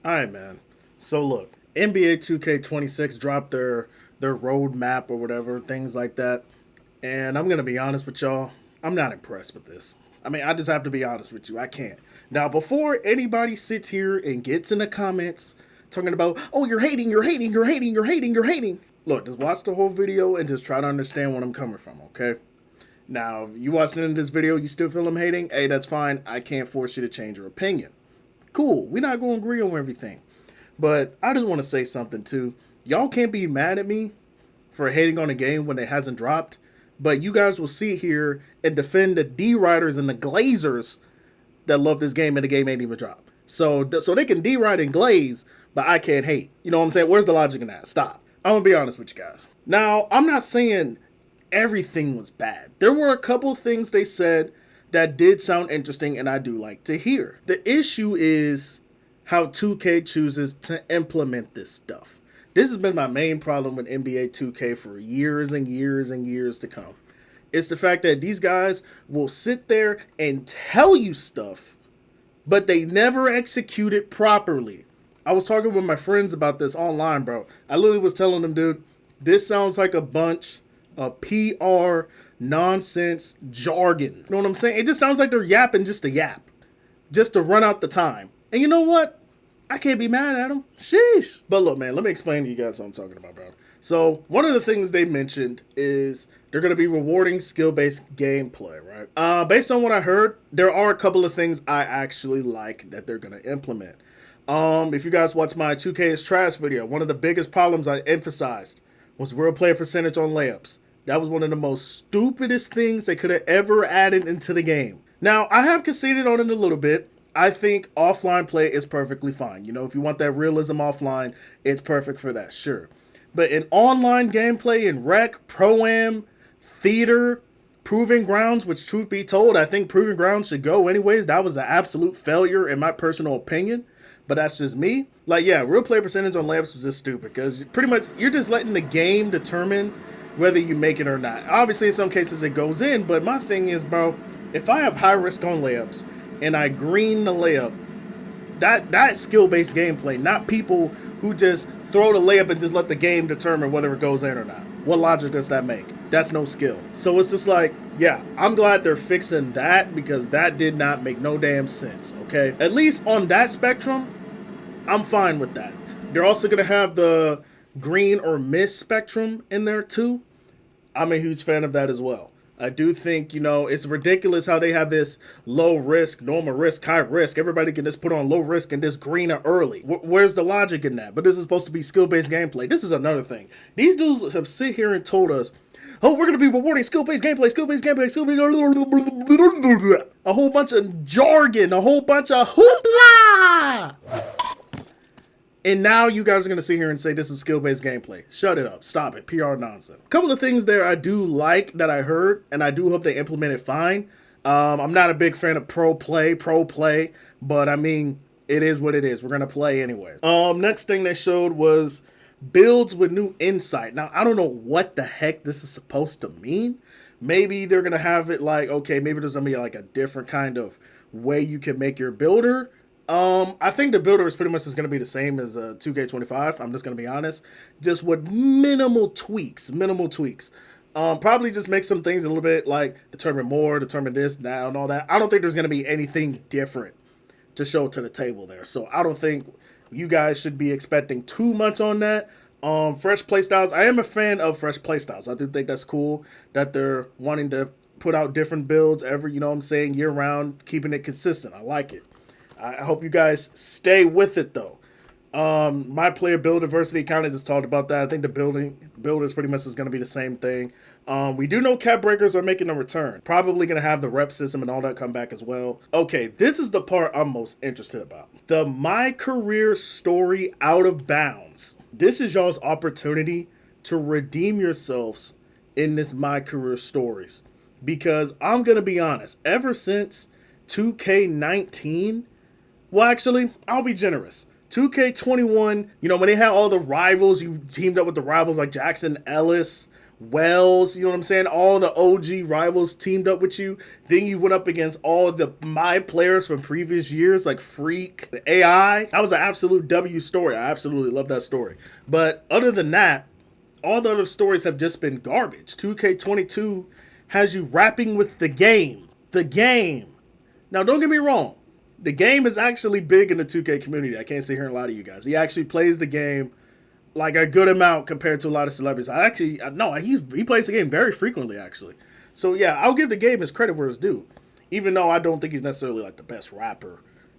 All right, man. So look, NBA 2K26 dropped their roadmap or whatever, things like that. And I'm gonna be honest with y'all, I'm not impressed with this. I mean, I just have to be honest with you. I can't. Now, before anybody sits here and gets in the comments talking about, oh, you're hating, you're hating, you're hating, you're hating, you're hating. Look, just watch the whole video and just try to understand where I'm coming from, okay? Now, if you watching this video, you still feel I'm hating, hey, that's fine. I can't force you to change your opinion. Cool. We're not going to agree on everything. But I just want to say something too. Y'all can't be mad at me for hating on a game when it hasn't dropped, but you guys will sit here and defend the D-Riders and the Glazers that love this game and the game ain't even dropped. So they can D-Ride and Glaze, but I can't hate. You know what I'm saying? Where's the logic in that? Stop. I'm going to be honest with you guys. Now, I'm not saying everything was bad. There were a couple things they said that did sound interesting and I do like to hear. The issue is how 2K chooses to implement this stuff. This has been my main problem with NBA 2K for years and years and years to come. It's the fact that these guys will sit there and tell you stuff, but they never execute it properly. I was talking with my friends about this online, bro. I literally was telling them, dude, this sounds like a bunch of PR nonsense jargon. You know what I'm saying? It just sounds like they're yapping just to yap, just to run out the time. And you know what? I can't be mad at them. Sheesh. But look, man, let me explain to you guys what I'm talking about, bro. So one of the things they mentioned is they're going to be rewarding skill-based gameplay, right? Based on what I heard, there are a couple of things I actually like that they're going to implement. If you guys watch my 2K is trash video, one of the biggest problems I emphasized was real player percentage on layups. That was one of the most stupidest things they could have ever added into the game. Now, I have conceded on it a little bit. I think offline play is perfectly fine. You know, if you want that realism offline, it's perfect for that, sure. But in online gameplay, in rec, pro-am, theater, proving grounds, which truth be told, I think proving grounds should go anyways. That was an absolute failure in my personal opinion. But that's just me. Like, yeah, real play percentage on layups was just stupid because pretty much you're just letting the game determine whether you make it or not. Obviously, in some cases it goes in, but my thing is, bro, if I have high risk on layups and I green the layup, that's skill-based gameplay, not people who just throw the layup and just let the game determine whether it goes in or not. What logic does that make? That's no skill. So it's just like, yeah, I'm glad they're fixing that because that did not make no damn sense, okay? At least on that spectrum, I'm fine with that. They're also going to have the green or miss spectrum in there too. I'm a huge fan of that as well. I do think, you know, it's ridiculous how they have this low risk, normal risk, high risk. Everybody can just put on low risk and just greener early. Where's the logic in that? But this is supposed to be skill-based gameplay. This is another thing. These dudes have sit here and told us, oh, we're going to be rewarding skill-based gameplay, skill-based gameplay, skill-based... A whole bunch of jargon, a whole bunch of hoopla! And now you guys are going to sit here and say this is skill-based gameplay. Shut it up. Stop it. PR nonsense. A couple of things there I do like that I heard, and I do hope they implement it fine. I'm not a big fan of pro play, but I mean, it is what it is. We're going to play anyways. Next thing they showed was builds with new insight. Now, I don't know what the heck this is supposed to mean. Maybe they're going to have it like, okay, maybe there's going to be like a different kind of way you can make your builder. I think the builder is pretty much just going to be the same as 2K25. I'm just going to be honest. Just with minimal tweaks. Probably just make some things a little bit like determine more, determine this, now, and all that. I don't think there's going to be anything different to show to the table there. So I don't think you guys should be expecting too much on that. Fresh playstyles. I am a fan of fresh playstyles. I do think that's cool that they're wanting to put out different builds every, you know what I'm saying, year round, keeping it consistent. I like it. I hope you guys stay with it though. My player build diversity kind of just talked about that. I think the builders pretty much is going to be the same thing. We do know cap breakers are making a return. Probably going to have the rep system and all that come back as well. Okay, this is the part I'm most interested about. The My Career Story Out of Bounds. This is y'all's opportunity to redeem yourselves in this My Career Stories. Because I'm going to be honest, ever since 2K19, well, actually, I'll be generous. 2K21, you know, when they had all the rivals, you teamed up with the rivals like Jackson Ellis Wells, you know what I'm saying? All the OG rivals teamed up with you. Then you went up against all the my players from previous years, like Freak, the AI. That was an absolute W story. I absolutely love that story. But other than that, all the other stories have just been garbage. 2K22 has you rapping with the game. The game. Now, don't get me wrong. The game is actually big in the 2K community. I can't sit here and lie to you guys. He actually plays the game like a good amount compared to a lot of celebrities. No, he plays the game very frequently, actually. So yeah, I'll give the game his credit where it's due. Even though I don't think he's necessarily like the best rapper.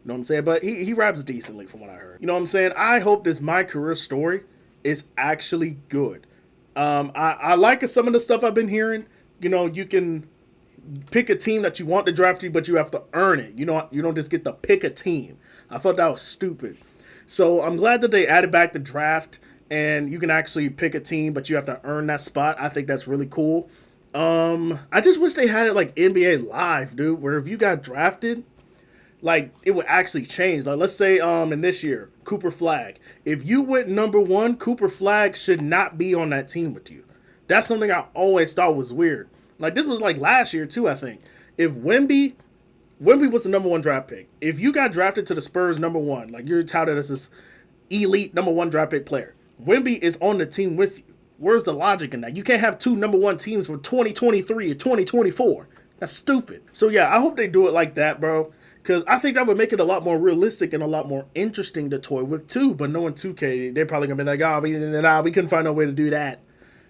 You know what I'm saying? But he raps decently from what I heard. You know what I'm saying? I hope this My Career story is actually good. I like some of the stuff I've been hearing. You know, you can pick a team that you want to draft you, but you have to earn it. You don't just get to pick a team. I thought that was stupid. So I'm glad that they added back the draft and you can actually pick a team, but you have to earn that spot. I think that's really cool. I just wish they had it like NBA Live, dude, where if you got drafted, like it would actually change. Like let's say in this year, Cooper Flag. If you went number one, Cooper Flag should not be on that team with you. That's something I always thought was weird. Like this was like last year too, I think. If Wemby was the number one draft pick. If you got drafted to the Spurs number one, like you're touted as this elite number one draft pick player, Wemby is on the team with you. Where's the logic in that? You can't have two number one teams for 2023 or 2024. That's stupid. So yeah, I hope they do it like that, bro. Because I think that would make it a lot more realistic and a lot more interesting to toy with too. But knowing 2K, they're probably going to be like, oh, we couldn't find no way to do that.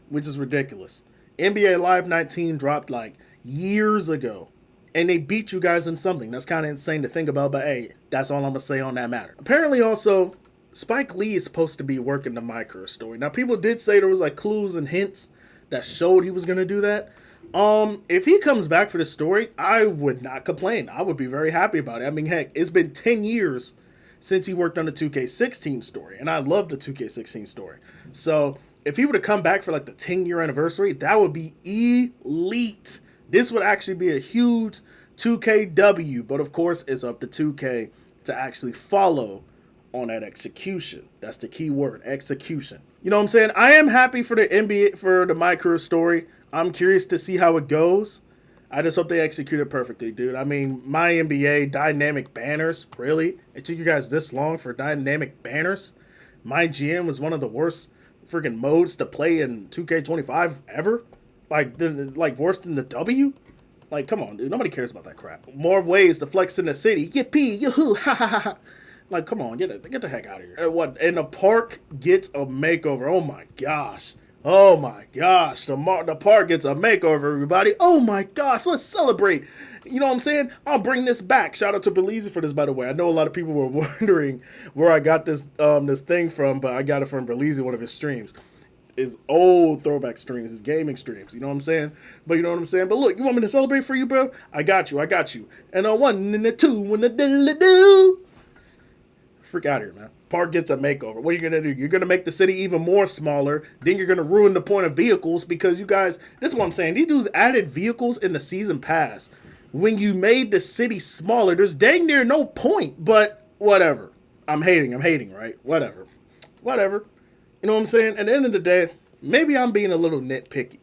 Which is ridiculous. NBA Live 19 dropped like years ago. And they beat you guys in something. That's kind of insane to think about. But hey, that's all I'm going to say on that matter. Apparently also, Spike Lee is supposed to be working the My Career story. Now, people did say there was like clues and hints that showed he was going to do that. If he comes back for the story, I would not complain. I would be very happy about it. I mean, heck, it's been 10 years since he worked on the 2K16 story, and I love the 2K16 story. So, if he were to come back for like the 10-year anniversary, that would be elite. This would actually be a huge 2KW, but of course, it's up to 2K to actually follow on that execution. That's the key word, execution. You know what I'm saying? I am happy for the NBA, for the My Career story. I'm curious to see how it goes. I just hope they execute it perfectly, dude. I mean, my NBA dynamic banners, really? It took you guys this long for dynamic banners? My GM was one of the worst freaking modes to play in 2K25 ever? Like worse than the W? Like, come on, dude. Nobody cares about that crap. More ways to flex in the city. Yippee, yoo-hoo, ha ha ha. Like, come on, get the heck out of here. What? And the park gets a makeover. Oh my gosh. Oh my gosh, the park gets a makeover, everybody. Oh my gosh, let's celebrate. You know what I'm saying? I'll bring this back. Shout out to Belize for this, by the way. I know a lot of people were wondering where I got this thing from, but I got it from Belize, one of his streams. His old throwback streams, his gaming streams. You know what I'm saying? But you know what I'm saying? But look, you want me to celebrate for you, bro? I got you. And a one and a two and a diddly-doo. Freak out of here, man. Park gets a makeover. What are you going to do? You're going to make the city even more smaller. Then you're going to ruin the point of vehicles because you guys, this is what I'm saying. These dudes added vehicles in the season pass. When you made the city smaller, there's dang near no point. But whatever. I'm hating, right? Whatever. You know what I'm saying? At the end of the day, maybe I'm being a little nitpicky.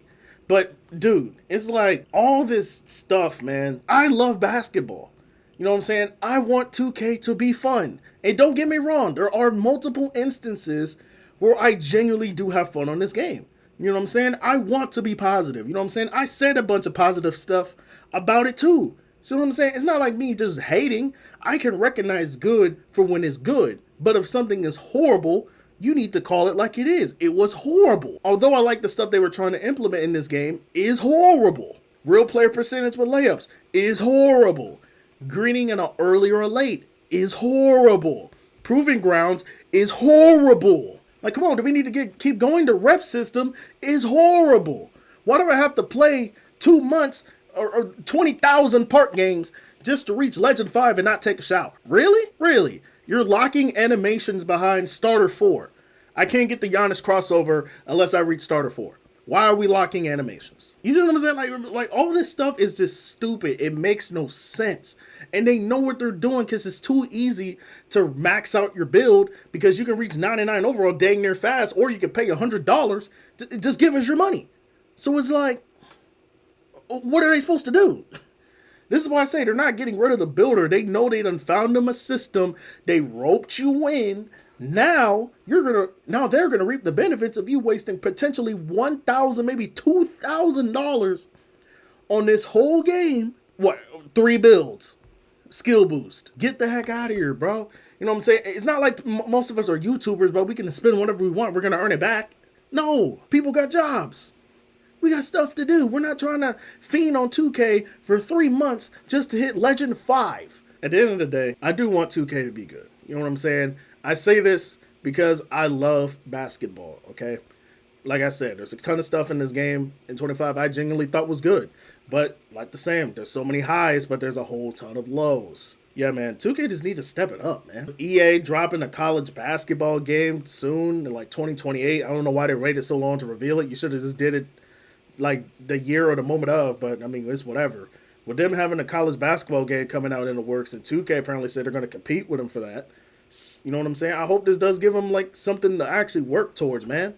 But dude, it's like all this stuff, man. I love basketball. You know what I'm saying? I want 2K to be fun. And don't get me wrong, there are multiple instances where I genuinely do have fun on this game. You know what I'm saying? I want to be positive. You know what I'm saying? I said a bunch of positive stuff about it too. See what I'm saying? It's not like me just hating. I can recognize good for when it's good. But if something is horrible, you need to call it like it is. It was horrible. Although I like the stuff they were trying to implement in this game, is horrible. Real player percentage with layups is horrible. Greening in an early or a late is horrible. Proving grounds is horrible. Like, come on, do we need to keep going? The rep system is horrible. Why do I have to play 2 months or 20,000 park games just to reach Legend 5 and not take a shower? Really? You're locking animations behind Starter 4. I can't get the Giannis crossover unless I reach Starter 4. Why are we locking animations? You see what I'm saying? Like all this stuff is just stupid. It makes no sense. And they know what they're doing because it's too easy to max out your build because you can reach 99 overall dang near fast, or you can pay $100. Just give us your money. So it's like, what are they supposed to do? This is why I say they're not getting rid of the builder. They know they done found them a system. They roped you in. Now they're gonna reap the benefits of you wasting potentially $1,000, maybe $2,000 on this whole game. What, 3 builds? Skill boost. Get the heck out of here, bro. You know what I'm saying? It's not like most of us are YouTubers, but we can spend whatever we want. We're gonna earn it back. No, people got jobs. We got stuff to do. We're not trying to fiend on 2K for 3 months just to hit Legend 5. At the end of the day, I do want 2K to be good. You know what I'm saying? I say this because I love basketball, okay? Like I said, there's a ton of stuff in this game in 25 I genuinely thought was good. But like the same, there's so many highs, but there's a whole ton of lows. Yeah, man, 2K just need to step it up, man. EA dropping a college basketball game soon, like 2028. I don't know why they waited so long to reveal it. You should have just did it like the year or the moment of, but I mean, it's whatever. With them having a college basketball game coming out in the works, and 2K apparently said they're going to compete with them for that. You know what I'm saying? I hope this does give them like something to actually work towards, man.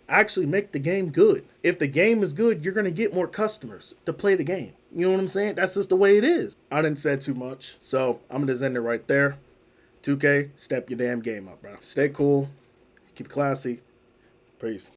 Actually make the game good. If the game is good, you're going to get more customers to play the game. You know what I'm saying? That's just the way it is. I didn't say too much, so I'm going to just end it right there. 2K, step your damn game up, bro. Stay cool. Keep it classy. Peace.